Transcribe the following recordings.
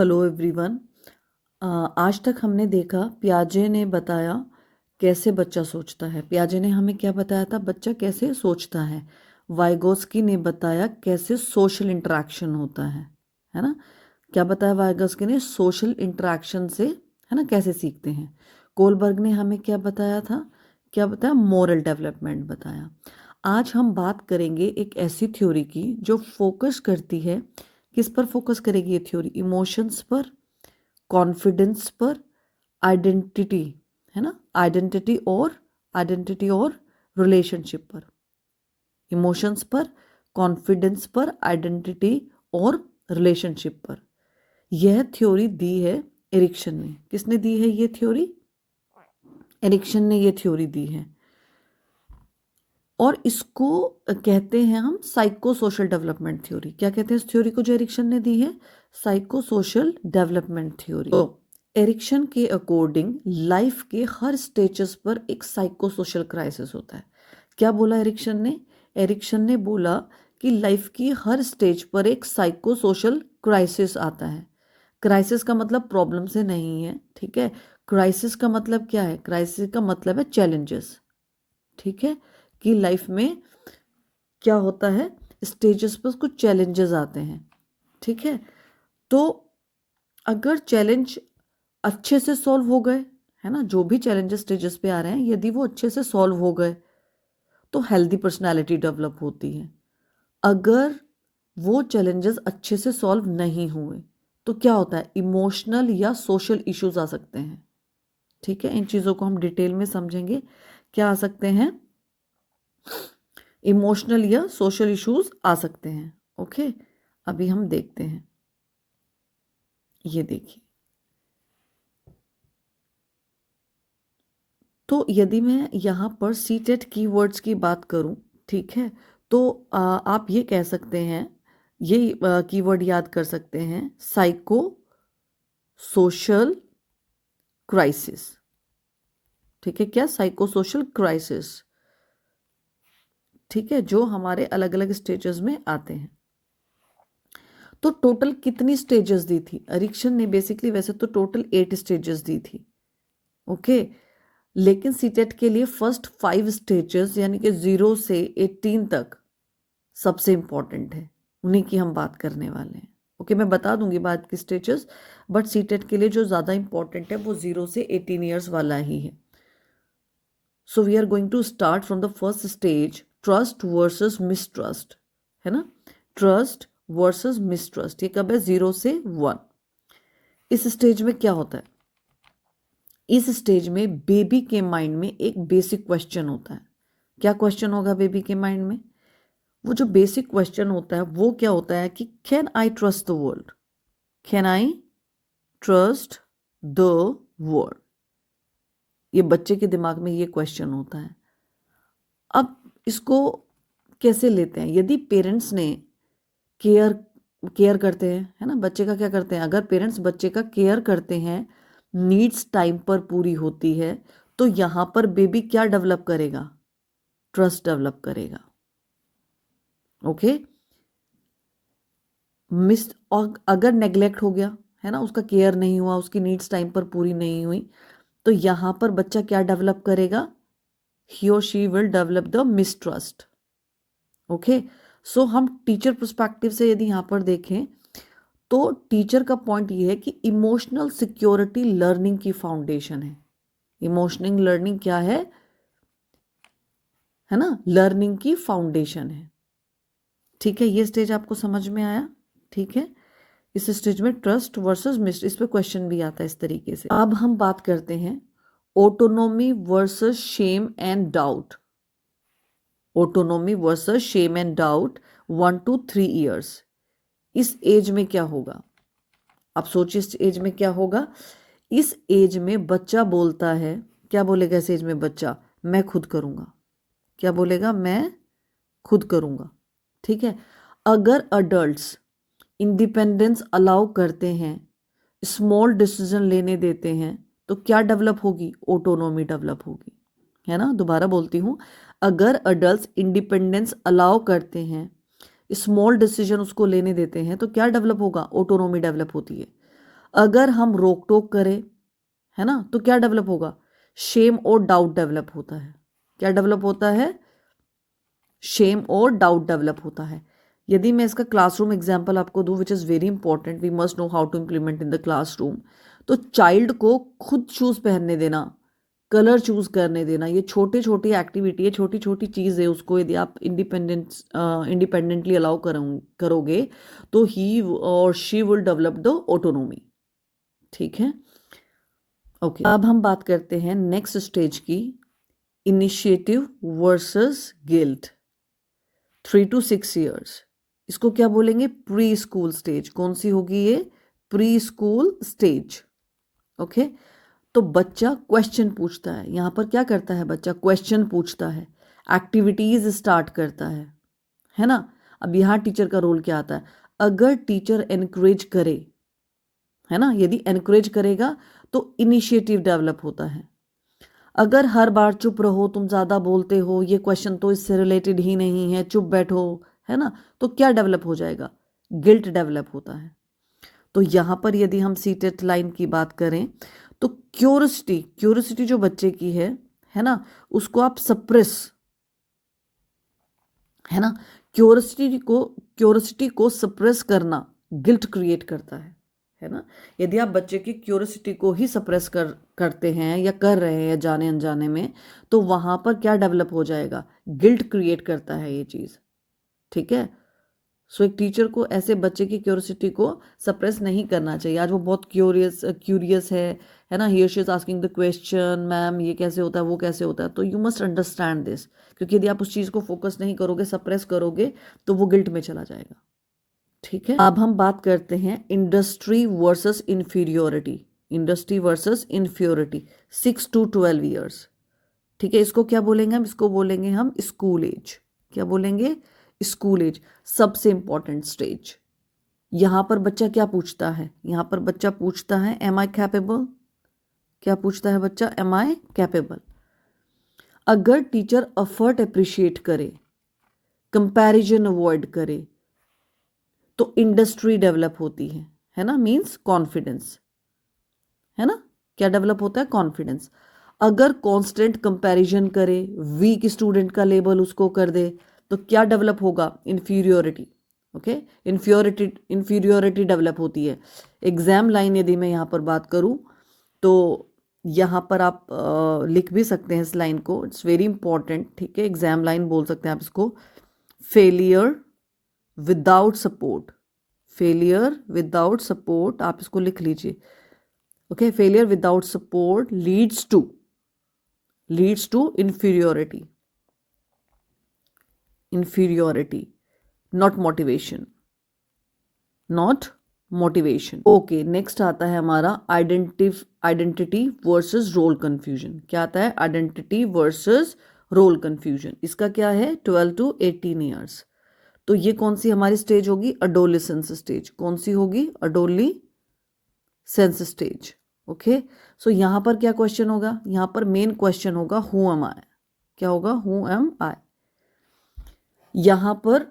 Hello everyone. आज तक हमने देखा पियाजे ने बताया कैसे बच्चा सोचता है। पियाजे ने हमें क्या बताया था, बच्चा कैसे सोचता है। वाइगोस्की ने बताया कैसे सोशल इंटरेक्शन होता है ना। क्या बताया वाइगोस्की ने, सोशल इंटरेक्शन से, है ना, कैसे सीखते हैं। कोलबर्ग ने हमें क्या बताया था, क्या बताया, मोरल डेवलपमेंट बताया। आज हम बात करेंगे एक ऐसी थ्योरी की जो फोकस करती है, किस पर फोकस करेगी ये थ्योरी, इमोशंस पर, कॉन्फिडेंस पर, आइडेंटिटी, है ना, आइडेंटिटी और रिलेशनशिप पर। इमोशंस पर, कॉन्फिडेंस पर, आइडेंटिटी और रिलेशनशिप पर। यह थ्योरी दी है एरिक्सन ने। किसने दी है ये थ्योरी? एरिक्सन ने ये थ्योरी दी है और इसको कहते हैं हम साइको सोशल डेवलपमेंट थ्योरी। क्या कहते हैं इस थ्योरी को जो एरिक्सन ने दी है? Psycho social development theory. तो एरिक्सन के अकॉर्डिंग लाइफ के हर स्टेजेस पर एक साइको सोशल क्राइसिस होता है। क्या बोला एरिक्सन ने? एरिक्सन ने बोला कि लाइफ की हर स्टेज पर एक साइको सोशल क्राइसिस आता है। क्राइसिस का मतलब प्रॉब्लम से नहीं है, ठीक है। क्राइसिस का मतलब क्या है? क्राइसिस का मतलब है चैलेंजेस, ठीक है, कि लाइफ में क्या होता है, स्टेजेस पर कुछ चैलेंजेस आते हैं, ठीक है। तो अगर चैलेंज अच्छे से सॉल्व हो गए, है ना, जो भी चैलेंजेस स्टेजेस पे आ रहे हैं, यदि वो अच्छे से सॉल्व हो गए तो हेल्दी पर्सनालिटी डेवलप होती है। अगर वो चैलेंजेस अच्छे से सॉल्व नहीं हुए तो क्या होता है, इमोशनल या सोशल इश्यूज आ सकते हैं, ठीक है। इन चीज़ों को हम डिटेल में समझेंगे। क्या आ सकते हैं? इमोशनल या सोशल इश्यूज आ सकते हैं, ओके। अभी हम देखते हैं, ये देखिए। तो यदि मैं यहाँ पर सीटेट कीवर्ड्स की बात करूँ, ठीक है, तो आप ये कह सकते हैं, ये कीवर्ड याद कर सकते हैं, साइको सोशल क्राइसिस, ठीक है। क्या? साइको सोशल क्राइसिस, ठीक है, जो हमारे अलग अलग स्टेजेस में आते हैं। तो टोटल कितनी स्टेजेस दी थी एरिक्सन ने? बेसिकली वैसे तो टोटल 8 स्टेजेस दी थी, ओके। लेकिन सीटेट के लिए फर्स्ट 5 स्टेजेस यानी कि 0 से 18 तक सबसे इंपॉर्टेंट है, उन्हीं की हम बात करने वाले हैं, ओके। मैं बता दूंगी बाद की स्टेजेस, बट सीटेट के लिए जो ज़्यादा इंपॉर्टेंट है वो 0 से 18 ईयर्स वाला ही है। So we are going to start from the first stage, trust versus mistrust, है ना। ट्रस्ट वर्सेस मिसट्रस्ट, ये कब है? 0 से 1। इस स्टेज में क्या होता है? इस स्टेज में बेबी के माइंड में एक बेसिक क्वेश्चन होता है। क्या क्वेश्चन होगा बेबी के माइंड में? वो जो बेसिक क्वेश्चन होता है वो क्या होता है कि can I trust the world, can I trust the world. ये बच्चे के दिमाग में ये क्वेश्चन होता है। अब इसको कैसे लेते हैं? यदि पेरेंट्स ने केयर करते हैं, है ना, बच्चे का क्या करते हैं, अगर पेरेंट्स बच्चे का केयर करते हैं, नीड्स टाइम पर पूरी होती है, तो यहां पर बेबी क्या डेवलप करेगा? ट्रस्ट डेवलप करेगा, ओके। मिस और अगर नेग्लेक्ट हो गया, है ना, उसका केयर नहीं हुआ, उसकी नीड्स टाइम पर पूरी नहीं हुई, तो यहां पर बच्चा क्या डेवलप करेगा? ही और she will develop the mistrust, okay. So हम टीचर पर्सपेक्टिव से यदि यहां पर देखें तो टीचर का पॉइंट ये है कि इमोशनल सिक्योरिटी लर्निंग की फाउंडेशन है। इमोशनल लर्निंग क्या है ना, लर्निंग की फाउंडेशन है, ठीक है। ये स्टेज आपको समझ में आया, ठीक है। इस स्टेज में ट्रस्ट वर्सेस मिस्ट, इस पे क्वेश्चन भी आता है इस तरीके से। अब हम बात करते हैं autonomy versus shame and doubt. Autonomy versus shame and doubt 1 to 3 years. इस एज में क्या होगा? आप सोचिए इस एज में क्या होगा। इस एज में बच्चा बोलता है, क्या बोलेगा इस एज में बच्चा? मैं खुद करूंगा। क्या बोलेगा? मैं खुद करूंगा, ठीक है। अगर अडल्ट्स इंडिपेंडेंस अलाउ करते हैं, स्मॉल डिसीजन लेने देते हैं, तो क्या डेवलप होगी? ऑटोनॉमी डेवलप होगी, है ना। दोबारा बोलती हूँ, अगर अडल्ट्स इंडिपेंडेंस अलाउ करते हैं, स्मॉल डिसीजन उसको लेने देते हैं, तो क्या डेवलप होगा? ऑटोनॉमी डेवलप होती है। अगर हम रोक टोक करें, है ना, तो क्या डेवलप होगा? शेम और डाउट डेवलप होता है। क्या डेवलप होता है? शेम और डाउट डेवलप होता है। यदि मैं इसका क्लासरूम एग्जाम्पल आपको दूं, which is very important, we must know how to implement in the classroom. तो चाइल्ड को खुद शूज पहनने देना, कलर चूज करने देना, ये छोटी छोटी एक्टिविटी है, छोटी छोटी चीज़ है, उसको यदि आप इंडिपेंडेंटली अलाउ करोगे तो ही और she will develop the autonomy. ठीक है, ओके। अब हम बात करते हैं नेक्स्ट स्टेज की, initiative versus guilt, 3 to 6 years. इसको क्या बोलेंगे? Pre school stage. कौन सी होगी ये? Pre school stage. ओके, तो बच्चा क्वेश्चन पूछता है। यहां पर क्या करता है बच्चा? क्वेश्चन पूछता है, एक्टिविटीज स्टार्ट करता है ना। अब यहां टीचर का रोल क्या आता है? अगर टीचर एनकरेज करे, है ना, यदि एनकरेज करेगा तो इनिशिएटिव डेवलप होता है। अगर हर बार चुप रहो, तुम ज्यादा बोलते हो, ये क्वेश्चन तो इससे रिलेटेड ही नहीं है, चुप बैठो, है ना, तो क्या डेवलप हो जाएगा? गिल्ट डेवलप होता है। तो यहां पर यदि हम सीटेट लाइन की बात करें तो क्यूरियोसिटी जो बच्चे की है ना, उसको आप सप्रेस, है ना, क्यूरियोसिटी को सप्रेस करना गिल्ट क्रिएट करता है ना। यदि आप बच्चे की क्यूरियोसिटी को ही सप्रेस करते हैं या कर रहे हैं जाने अनजाने में, तो वहां पर क्या डेवलप हो जाएगा? गिल्ट क्रिएट करता है ये चीज। ठीक है, सो एक टीचर को ऐसे बच्चे की क्यूरियोसिटी को सप्रेस नहीं करना चाहिए। आज वो बहुत क्यूरियस है ना, here she is asking the question, ma'am ये कैसे होता है, वो कैसे होता है, तो यू मस्ट अंडरस्टैंड दिस, क्योंकि यदि आप उस चीज़ को फोकस नहीं करोगे, सप्रेस करोगे, तो वो गिल्ट में चला जाएगा। ठीक है, अब हम बात करते हैं industry versus inferiority. Industry versus inferiority, 6 to 12 years. ठीक है, इसको क्या बोलेंगे हम? इसको बोलेंगे हम स्कूल एज। क्या बोलेंगे? स्कूल एज, सबसे इंपॉर्टेंट स्टेज। यहां पर बच्चा क्या पूछता है? यहां पर बच्चा पूछता है एम आई कैपेबल। क्या पूछता है बच्चा? M I capable. अगर टीचर एफर्ट अप्रिशिएट करे, कंपैरिजन अवॉइड करे, तो इंडस्ट्री डेवलप होती है ना, मींस कॉन्फिडेंस, है ना। क्या डेवलप होता है? कॉन्फिडेंस। अगर कांस्टेंट कंपैरिजन करे, वीक स्टूडेंट का लेबल उसको कर दे, तो क्या डेवलप होगा? इन्फीरियोरिटी। ओके, इन्फीरियोरिटी डेवलप होती है। एग्जाम लाइन यदि मैं यहाँ पर बात करूँ तो यहाँ पर आप लिख भी सकते हैं इस लाइन को, इट्स वेरी इंपॉर्टेंट। ठीक है, एग्जाम लाइन बोल सकते हैं आप इसको। Failure without support, failure without support, आप इसको लिख लीजिए। Okay, failure without support leads to inferiority, not motivation। Okay, next आता है हमारा आइडेंटिटी वर्सेस रोल कंफ्यूजन। क्या आता है? Identity versus role confusion. इसका क्या है? 12 to 18 ईयर्स। तो ये कौन सी हमारी स्टेज होगी? Adolescence stage. कौन सी होगी? Adolescence stage. ओके, सो यहां पर क्या क्वेश्चन होगा? यहां पर मेन क्वेश्चन होगा हु एम आई। क्या होगा? हु एम आई। यहां पर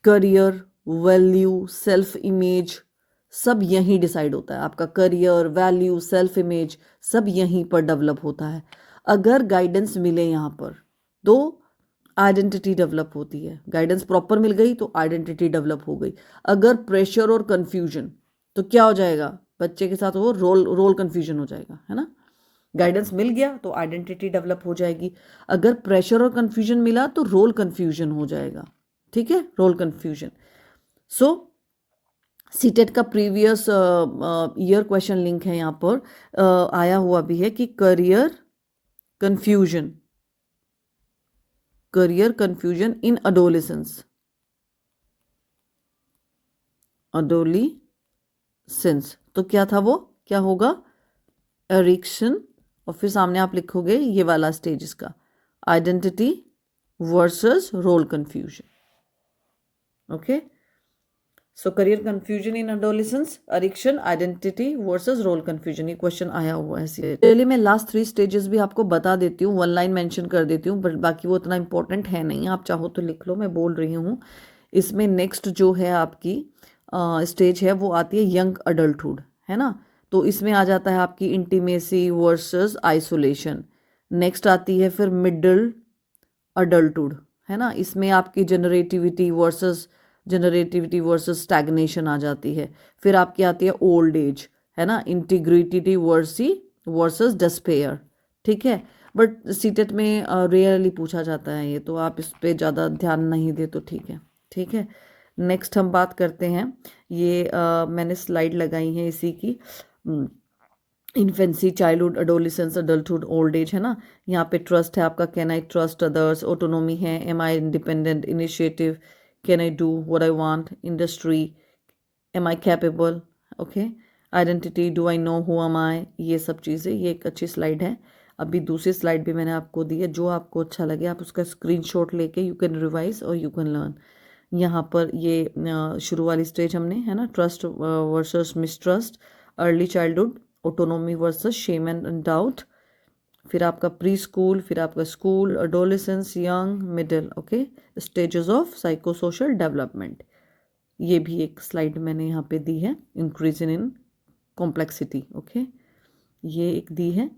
करियर, वैल्यू, सेल्फ इमेज सब यहीं डिसाइड होता है। आपका करियर, वैल्यू, सेल्फ इमेज सब यहीं पर डेवलप होता है। अगर गाइडेंस मिले यहाँ पर तो आइडेंटिटी डेवलप होती है। गाइडेंस प्रॉपर मिल गई तो आइडेंटिटी डेवलप हो गई। अगर प्रेशर और कंफ्यूजन तो क्या हो जाएगा? बच्चे के साथ वो रोल कंफ्यूजन हो जाएगा, है ना। गाइडेंस मिल गया तो आइडेंटिटी डेवलप हो जाएगी। अगर प्रेशर और कंफ्यूजन मिला तो रोल कंफ्यूजन हो जाएगा। ठीक है, रोल कंफ्यूजन। सो सीटेट का प्रीवियस ईयर क्वेश्चन लिंक है यहाँ पर आया हुआ भी है कि करियर कंफ्यूजन इन अडोलेसेंस, तो क्या था वो? क्या होगा? एरिक्शन, और फिर सामने आप लिखोगे ये वाला स्टेज इसका, identity versus role confusion. Okay, so career confusion in adolescence, Erikson, identity versus role confusion, ये क्वेश्चन आया हुआ है। चलिए मैं लास्ट 3 स्टेजेस भी आपको बता देती हूँ, 1 लाइन मेंशन कर देती हूँ, बट बाकी वो इतना इंपॉर्टेंट है नहीं, आप चाहो तो लिख लो, मैं बोल रही हूँ। इसमें नेक्स्ट जो है आपकी स्टेज है वो आती है यंग अडल्टहुड, है ना। तो इसमें आ जाता है आपकी इंटीमेसी वर्सेस आइसोलेशन। नेक्स्ट आती है फिर मिडिल अडल्टहुड, है ना। इसमें आपकी जनरेटिविटी वर्सेस स्टैग्नेशन आ जाती है। फिर आपकी आती है ओल्ड एज, है ना, इंटीग्रिटी वर्सेस डिस्पेयर, ठीक है। बट सीटेट में रेयरली पूछा जाता है ये, तो आप इस पे ज़्यादा ध्यान नहीं दे तो ठीक है, ठीक है। नेक्स्ट हम बात करते हैं, ये मैंने स्लाइड लगाई है इसी की, infancy, childhood, adolescence, adulthood, old age, है ना। यहाँ पे ट्रस्ट है आपका, can I trust others, autonomy है, am I independent, initiative, can I do what I want, industry, am I capable, okay, identity, do I know who am I, ये सब चीज़ें। ये एक अच्छी स्लाइड है। अभी दूसरी स्लाइड भी मैंने आपको दी है, जो आपको अच्छा लगे आप उसका स्क्रीनशॉट लेके यू कैन रिवाइज और यू कैन लर्न। यहाँ पर ये शुरू वाली स्टेज हमने, है ना, trust versus mistrust, early childhood, autonomy versus shame and doubt, फिर आपका प्री स्कूल, फिर आपका school, adolescence, young, middle, okay, stages of psycho social development. ये भी एक स्लाइड मैंने यहाँ पे दी है, इंक्रीज इन कॉम्प्लेक्सिटी, ओके, ये एक दी है।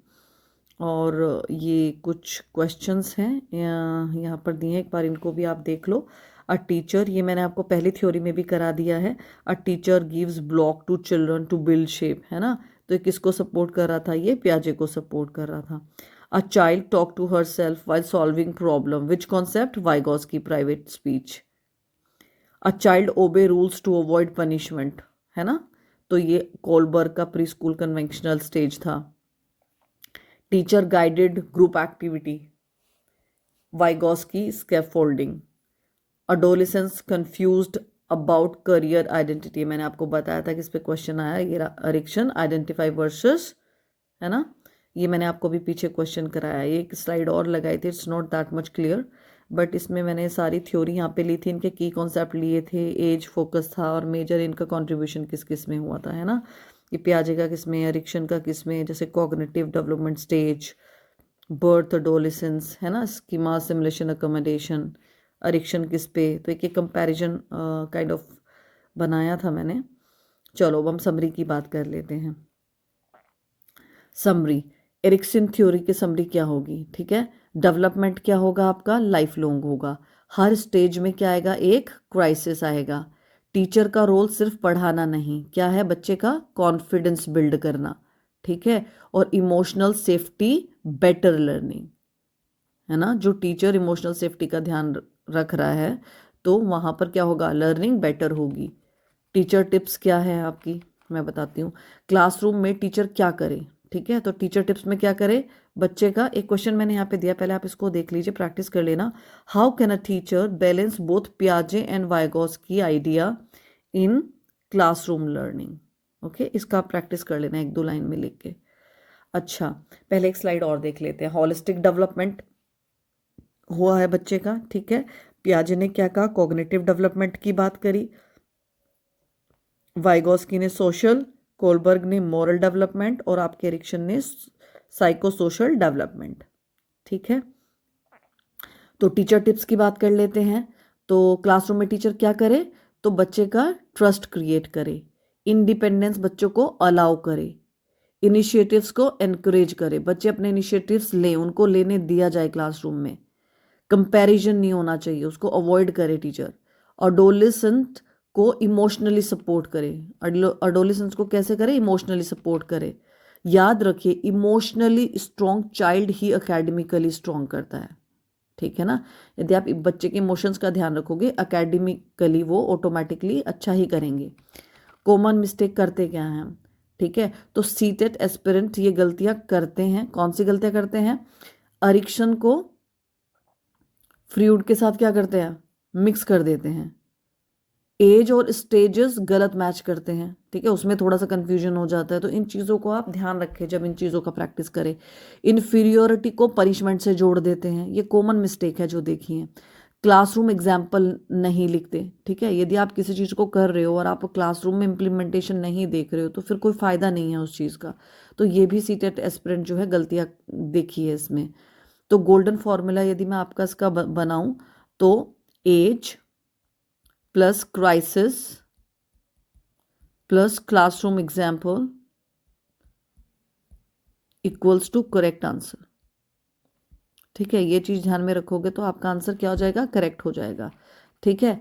और ये कुछ क्वेश्चंस हैं यहाँ पर दिए हैं, एक बार इनको भी आप देख लो। अ टीचर, ये मैंने आपको पहली थ्योरी में भी करा दिया है। A teacher gives block to children to build shape, है ना। तो ये किसको सपोर्ट कर रहा था, ये पियाजे को सपोर्ट कर रहा था। A child talk to herself while solving problem, which concept, Vygotsky private speech. A child obey rules to avoid punishment, है ना। तो ये कोलबर्ग का प्री स्कूल कन्वेंशनल स्टेज था। Teacher guided group activity, Vygotsky scaffolding. Adolescence confused about career identity, मैंने आपको बताया था कि इस पे क्वेश्चन आया, ये एरिक्सन, आइडेंटिफाई वर्सेस, है ना। ये मैंने आपको भी पीछे क्वेश्चन कराया, ये एक स्लाइड और लगाई थी, it's not that much clear, but इसमें मैंने सारी थ्योरी यहाँ पे ली थी, इनके की कॉन्सेप्ट लिए थे, एज फोकस था और मेजर इनका कंट्रीब्यूशन किस किस में हुआ था, है ना। ये पियाजे का किस में, एरिक्सन का किस में, जैसे cognitive development stage, birth, adolescence, है ना, स्कीमा, सिमुलेशन, अकोमोडेशन, एरिक्सन किस पे। तो एक कंपैरिजन काइंड ऑफ बनाया था मैंने। चलो अब हम समरी की बात कर लेते हैं। समरी, एरिक्सन थ्योरी की समरी क्या होगी, ठीक है। डेवलपमेंट क्या होगा आपका, लाइफ लॉन्ग होगा। हर स्टेज में क्या आएगा, एक क्राइसिस आएगा। टीचर का रोल सिर्फ पढ़ाना नहीं, क्या है, बच्चे का कॉन्फिडेंस बिल्ड करना, ठीक है, और इमोशनल सेफ्टी, बेटर लर्निंग, है ना। जो टीचर इमोशनल सेफ्टी का ध्यान रख रहा है तो वहाँ पर क्या होगा, लर्निंग बेटर होगी। टीचर टिप्स क्या है आपकी, मैं बताती हूँ। क्लासरूम में टीचर क्या करे, ठीक है। तो टीचर टिप्स में क्या करे, बच्चे का एक क्वेश्चन मैंने यहाँ पे दिया, पहले आप इसको देख लीजिए, प्रैक्टिस कर लेना। How can a teacher balance both पियाजे and Vygotsky idea in classroom learning, okay. इसका आप प्रैक्टिस कर लेना एक दो लाइन में लिख के। अच्छा, पहले एक स्लाइड और देख लेते हैं। होलिस्टिक डेवलपमेंट हुआ है बच्चे का, ठीक है। पियाजे ने क्या कहा, कॉग्निटिव डेवलपमेंट की बात करी, वाइगॉस्की ने सोशल, कोलबर्ग ने मॉरल डेवलपमेंट और आपके एरिक्सन ने साइको सोशल डेवलपमेंट, ठीक है। तो टीचर टिप्स की बात कर लेते हैं। तो क्लासरूम में टीचर क्या करे, तो बच्चे का ट्रस्ट क्रिएट करे, इंडिपेंडेंस बच्चों को अलाउ करे, इनिशिएटिव्स को एनकरेज करे, बच्चे अपने इनिशिएटिव्स लें, उनको लेने दिया जाए क्लासरूम में, कंपैरिजन नहीं होना चाहिए, उसको अवॉइड करे टीचर। अडोलेसेंट को इमोशनली सपोर्ट करे, अडोलेसेंट को कैसे करे, इमोशनली सपोर्ट करे। याद रखिए, इमोशनली स्ट्रॉन्ग चाइल्ड ही अकेडमिकली स्ट्रॉन्ग करता है, ठीक है ना। यदि आप बच्चे के इमोशंस का ध्यान रखोगे, अकेडमिकली वो ऑटोमेटिकली अच्छा ही करेंगे। कॉमन मिस्टेक करते क्या हैं हम, ठीक है। तो सीटेट एस्पिरेंट ये गलतियां करते हैं, कौन सी गलतियां करते हैं, एरिक्सन को फ्रूट के साथ क्या करते हैं, मिक्स कर देते हैं, एज और स्टेजेस गलत मैच करते हैं, ठीक है, उसमें थोड़ा सा कंफ्यूजन हो जाता है। तो इन चीज़ों को आप ध्यान रखें जब इन चीज़ों का प्रैक्टिस करें। इन्फीरियोरिटी को पनिशमेंट से जोड़ देते हैं, ये कॉमन मिस्टेक है जो देखी है। क्लासरूम एग्जाम्पल नहीं लिखते, ठीक है। यदि आप किसी चीज़ को कर रहे हो और आप क्लासरूम में इम्प्लीमेंटेशन नहीं देख रहे हो तो फिर कोई फ़ायदा नहीं है उस चीज़ का। तो ये भी सीटेट एस्पिरेंट जो है गलतियाँ देखी है इसमें। तो गोल्डन फॉर्मूला यदि मैं आपका इसका बनाऊं तो as plus crisis plus classroom example equals to correct answer. ठीक है, ये चीज ध्यान में रखोगे तो आपका आंसर क्या हो जाएगा, करेक्ट हो जाएगा। ठीक है,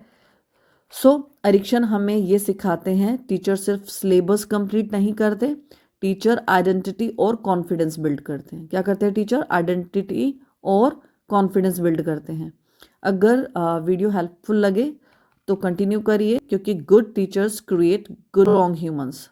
सो अरिक्शन हमें ये सिखाते हैं, टीचर सिर्फ सिलेबस कंप्लीट नहीं करते, टीचर आइडेंटिटी और कॉन्फिडेंस बिल्ड करते हैं। क्या करते हैं टीचर, आइडेंटिटी और कॉन्फिडेंस बिल्ड करते हैं। अगर वीडियो हेल्पफुल लगे तो कंटिन्यू करिए, क्योंकि good teachers create good strong humans.